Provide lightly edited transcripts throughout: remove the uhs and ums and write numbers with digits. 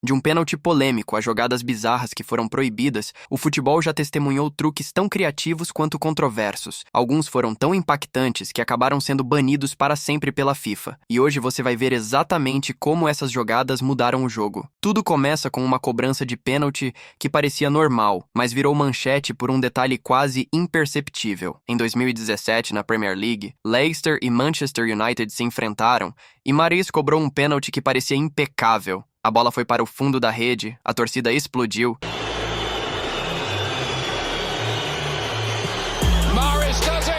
De um pênalti polêmico a jogadas bizarras que foram proibidas, o futebol já testemunhou truques tão criativos quanto controversos. Alguns foram tão impactantes que acabaram sendo banidos para sempre pela FIFA. E hoje você vai ver exatamente como essas jogadas mudaram o jogo. Tudo começa com uma cobrança de pênalti que parecia normal, mas virou manchete por um detalhe quase imperceptível. Em 2017, na Premier League, Leicester e Manchester United se enfrentaram e Mahrez cobrou um pênalti que parecia impecável. A bola foi para o fundo da rede, a torcida explodiu.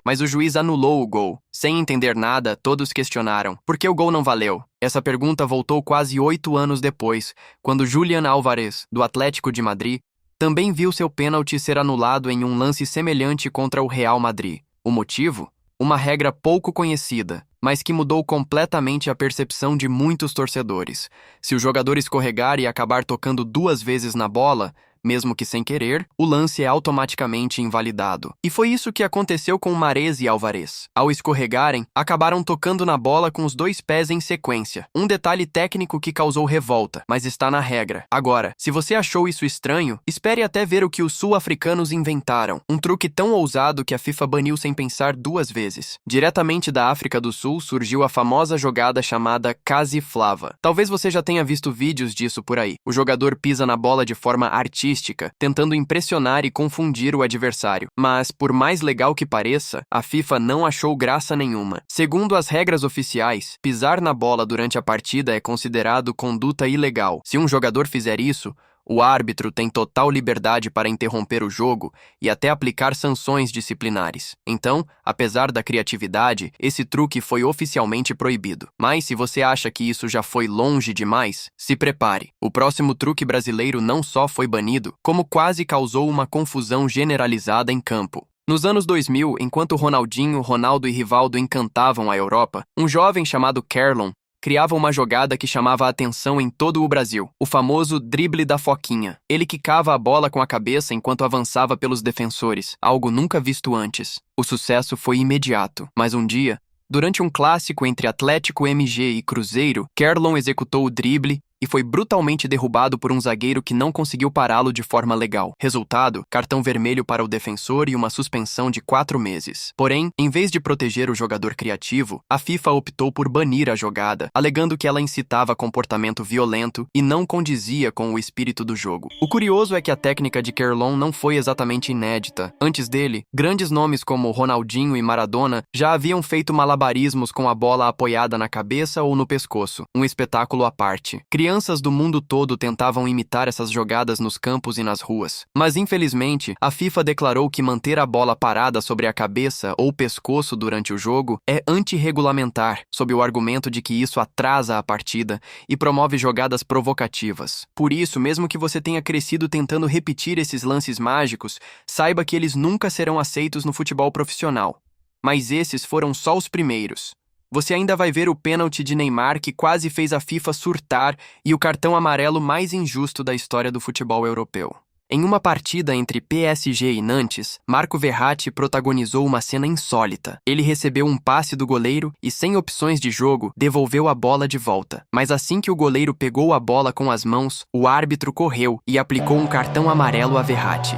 Mas o juiz anulou o gol. Sem entender nada, todos questionaram: por que o gol não valeu? Essa pergunta voltou quase 8 anos depois, quando Julián Álvarez, do Atlético de Madrid, também viu seu pênalti ser anulado em um lance semelhante contra o Real Madrid. O motivo? Uma regra pouco conhecida, mas que mudou completamente a percepção de muitos torcedores. Se o jogador escorregar e acabar tocando 2 vezes na bola, mesmo que sem querer, o lance é automaticamente invalidado. E foi isso que aconteceu com Mahrez e Álvarez. Ao escorregarem, acabaram tocando na bola com os 2 pés em sequência. Um detalhe técnico que causou revolta, mas está na regra. Agora, se você achou isso estranho, espere até ver o que os sul-africanos inventaram. Um truque tão ousado que a FIFA baniu sem pensar 2 vezes. Diretamente da África do Sul surgiu a famosa jogada chamada Casa-Flava. Talvez você já tenha visto vídeos disso por aí. O jogador pisa na bola de forma artística, tentando impressionar e confundir o adversário. Mas, por mais legal que pareça, a FIFA não achou graça nenhuma. Segundo as regras oficiais, pisar na bola durante a partida é considerado conduta ilegal. Se um jogador fizer isso, o árbitro tem total liberdade para interromper o jogo e até aplicar sanções disciplinares. Então, apesar da criatividade, esse truque foi oficialmente proibido. Mas se você acha que isso já foi longe demais, se prepare. O próximo truque brasileiro não só foi banido, como quase causou uma confusão generalizada em campo. Nos anos 2000, enquanto Ronaldinho, Ronaldo e Rivaldo encantavam a Europa, um jovem chamado Kerlon criava uma jogada que chamava a atenção em todo o Brasil, o famoso drible da foquinha. Ele quicava a bola com a cabeça enquanto avançava pelos defensores, algo nunca visto antes. O sucesso foi imediato, mas um dia, durante um clássico entre Atlético MG e Cruzeiro, Kerlon executou o drible e foi brutalmente derrubado por um zagueiro que não conseguiu pará-lo de forma legal. Resultado, cartão vermelho para o defensor e uma suspensão de 4 meses. Porém, em vez de proteger o jogador criativo, a FIFA optou por banir a jogada, alegando que ela incitava comportamento violento e não condizia com o espírito do jogo. O curioso é que a técnica de Kerlon não foi exatamente inédita. Antes dele, grandes nomes como Ronaldinho e Maradona já haviam feito malabarismos com a bola apoiada na cabeça ou no pescoço, um espetáculo à parte. Crianças do mundo todo tentavam imitar essas jogadas nos campos e nas ruas. Mas, infelizmente, a FIFA declarou que manter a bola parada sobre a cabeça ou pescoço durante o jogo é antirregulamentar, sob o argumento de que isso atrasa a partida e promove jogadas provocativas. Por isso, mesmo que você tenha crescido tentando repetir esses lances mágicos, saiba que eles nunca serão aceitos no futebol profissional. Mas esses foram só os primeiros. Você ainda vai ver o pênalti de Neymar que quase fez a FIFA surtar e o cartão amarelo mais injusto da história do futebol europeu. Em uma partida entre PSG e Nantes, Marco Verratti protagonizou uma cena insólita. Ele recebeu um passe do goleiro e, sem opções de jogo, devolveu a bola de volta. Mas assim que o goleiro pegou a bola com as mãos, o árbitro correu e aplicou um cartão amarelo a Verratti.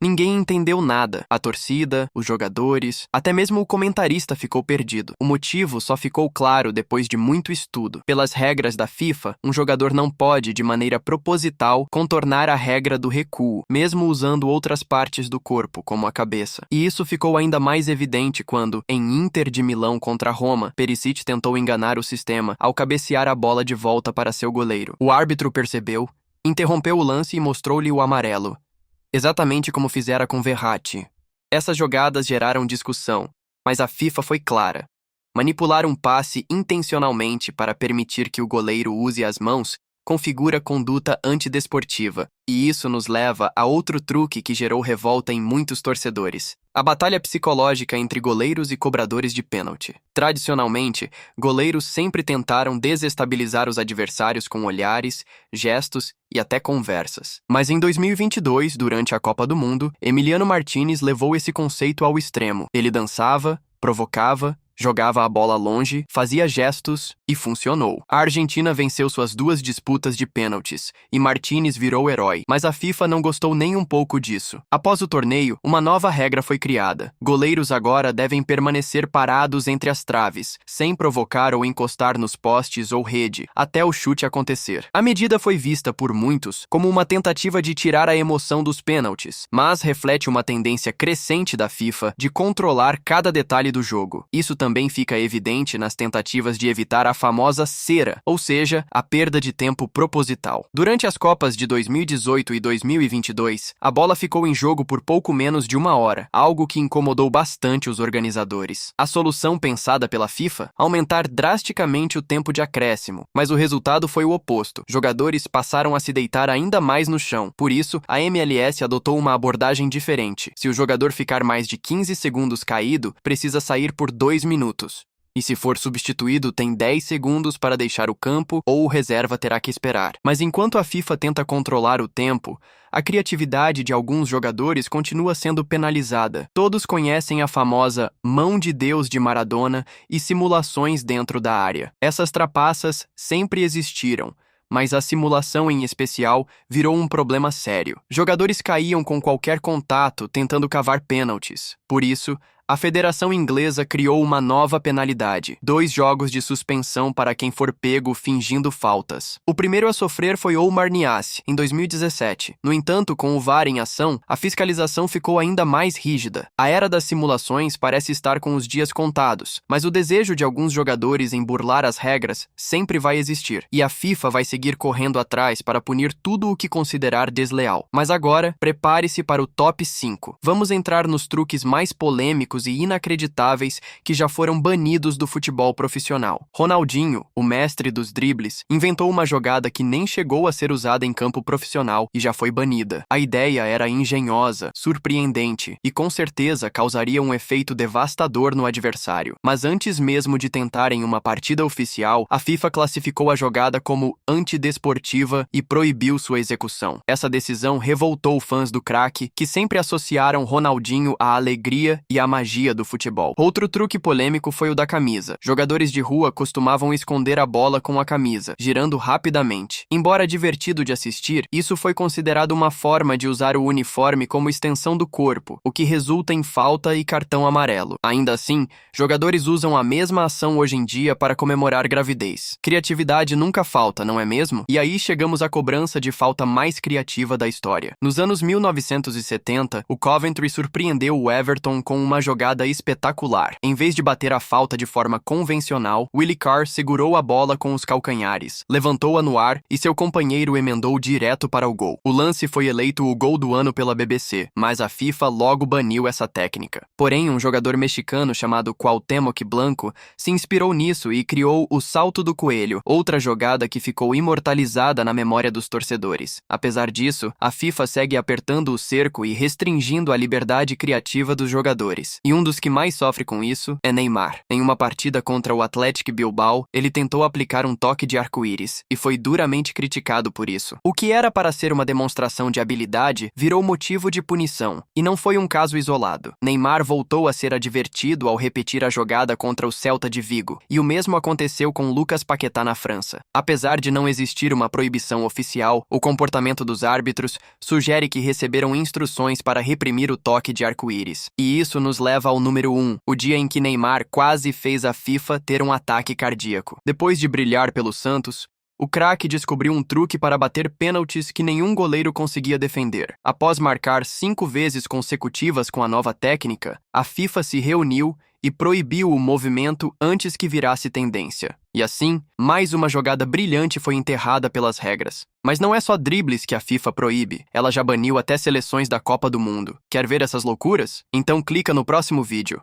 Ninguém entendeu nada. A torcida, os jogadores, até mesmo o comentarista ficou perdido. O motivo só ficou claro depois de muito estudo. Pelas regras da FIFA, um jogador não pode, de maneira proposital, contornar a regra do recuo, mesmo usando outras partes do corpo, como a cabeça. E isso ficou ainda mais evidente quando, em Inter de Milão contra Roma, Perisic tentou enganar o sistema ao cabecear a bola de volta para seu goleiro. O árbitro percebeu, interrompeu o lance e mostrou-lhe o amarelo. Exatamente como fizera com Verratti. Essas jogadas geraram discussão, mas a FIFA foi clara. Manipular um passe intencionalmente para permitir que o goleiro use as mãos configura conduta antidesportiva. E isso nos leva a outro truque que gerou revolta em muitos torcedores: a batalha psicológica entre goleiros e cobradores de pênalti. Tradicionalmente, goleiros sempre tentaram desestabilizar os adversários com olhares, gestos e até conversas. Mas em 2022, durante a Copa do Mundo, Emiliano Martinez levou esse conceito ao extremo. Ele dançava, provocava, jogava a bola longe, fazia gestos e funcionou. A Argentina venceu suas 2 disputas de pênaltis e Martinez virou herói, mas a FIFA não gostou nem um pouco disso. Após o torneio, uma nova regra foi criada. Goleiros agora devem permanecer parados entre as traves, sem provocar ou encostar nos postes ou rede, até o chute acontecer. A medida foi vista por muitos como uma tentativa de tirar a emoção dos pênaltis, mas reflete uma tendência crescente da FIFA de controlar cada detalhe do jogo. Isso também fica evidente nas tentativas de evitar a famosa cera, ou seja, a perda de tempo proposital. Durante as Copas de 2018 e 2022, a bola ficou em jogo por pouco menos de 1 hora, algo que incomodou bastante os organizadores. A solução pensada pela FIFA? Aumentar drasticamente o tempo de acréscimo, mas o resultado foi o oposto. Jogadores passaram a se deitar ainda mais no chão. Por isso, a MLS adotou uma abordagem diferente. Se o jogador ficar mais de 15 segundos caído, precisa sair por 2 minutos. E se for substituído, tem 10 segundos para deixar o campo ou o reserva terá que esperar. Mas enquanto a FIFA tenta controlar o tempo, a criatividade de alguns jogadores continua sendo penalizada. Todos conhecem a famosa mão de Deus de Maradona e simulações dentro da área. Essas trapaças sempre existiram, mas a simulação em especial virou um problema sério. Jogadores caíam com qualquer contato tentando cavar pênaltis. Por isso, a Federação Inglesa criou uma nova penalidade: 2 jogos de suspensão para quem for pego fingindo faltas. O primeiro a sofrer foi Omar Niasse, em 2017. No entanto, com o VAR em ação, a fiscalização ficou ainda mais rígida. A era das simulações parece estar com os dias contados, mas o desejo de alguns jogadores em burlar as regras sempre vai existir, e a FIFA vai seguir correndo atrás para punir tudo o que considerar desleal. Mas agora, prepare-se para o top 5. Vamos entrar nos truques mais polêmicos e inacreditáveis que já foram banidos do futebol profissional. Ronaldinho, o mestre dos dribles, inventou uma jogada que nem chegou a ser usada em campo profissional e já foi banida. A ideia era engenhosa, surpreendente e com certeza causaria um efeito devastador no adversário. Mas antes mesmo de tentarem uma partida oficial, a FIFA classificou a jogada como antidesportiva e proibiu sua execução. Essa decisão revoltou fãs do craque, que sempre associaram Ronaldinho à alegria e à magia do futebol. Outro truque polêmico foi o da camisa. Jogadores de rua costumavam esconder a bola com a camisa, girando rapidamente. Embora divertido de assistir, isso foi considerado uma forma de usar o uniforme como extensão do corpo, o que resulta em falta e cartão amarelo. Ainda assim, jogadores usam a mesma ação hoje em dia para comemorar gravidez. Criatividade nunca falta, não é mesmo? E aí chegamos à cobrança de falta mais criativa da história. Nos anos 1970, o Coventry surpreendeu o Everton com uma jogada espetacular. Em vez de bater a falta de forma convencional, Willie Carr segurou a bola com os calcanhares, levantou-a no ar e seu companheiro emendou direto para o gol. O lance foi eleito o gol do ano pela BBC, mas a FIFA logo baniu essa técnica. Porém, um jogador mexicano chamado Cuauhtémoc Blanco se inspirou nisso e criou o salto do coelho, outra jogada que ficou imortalizada na memória dos torcedores. Apesar disso, a FIFA segue apertando o cerco e restringindo a liberdade criativa dos jogadores. E um dos que mais sofre com isso é Neymar. Em uma partida contra o Athletic Bilbao, ele tentou aplicar um toque de arco-íris e foi duramente criticado por isso. O que era para ser uma demonstração de habilidade virou motivo de punição, e não foi um caso isolado. Neymar voltou a ser advertido ao repetir a jogada contra o Celta de Vigo, e o mesmo aconteceu com Lucas Paquetá na França. Apesar de não existir uma proibição oficial, o comportamento dos árbitros sugere que receberam instruções para reprimir o toque de arco-íris. E isso nos leva ao número 1, o dia em que Neymar quase fez a FIFA ter um ataque cardíaco. Depois de brilhar pelo Santos, o craque descobriu um truque para bater pênaltis que nenhum goleiro conseguia defender. Após marcar 5 vezes consecutivas com a nova técnica, a FIFA se reuniu e proibiu o movimento antes que virasse tendência. E assim, mais uma jogada brilhante foi enterrada pelas regras. Mas não é só dribles que a FIFA proíbe, ela já baniu até seleções da Copa do Mundo. Quer ver essas loucuras? Então clica no próximo vídeo.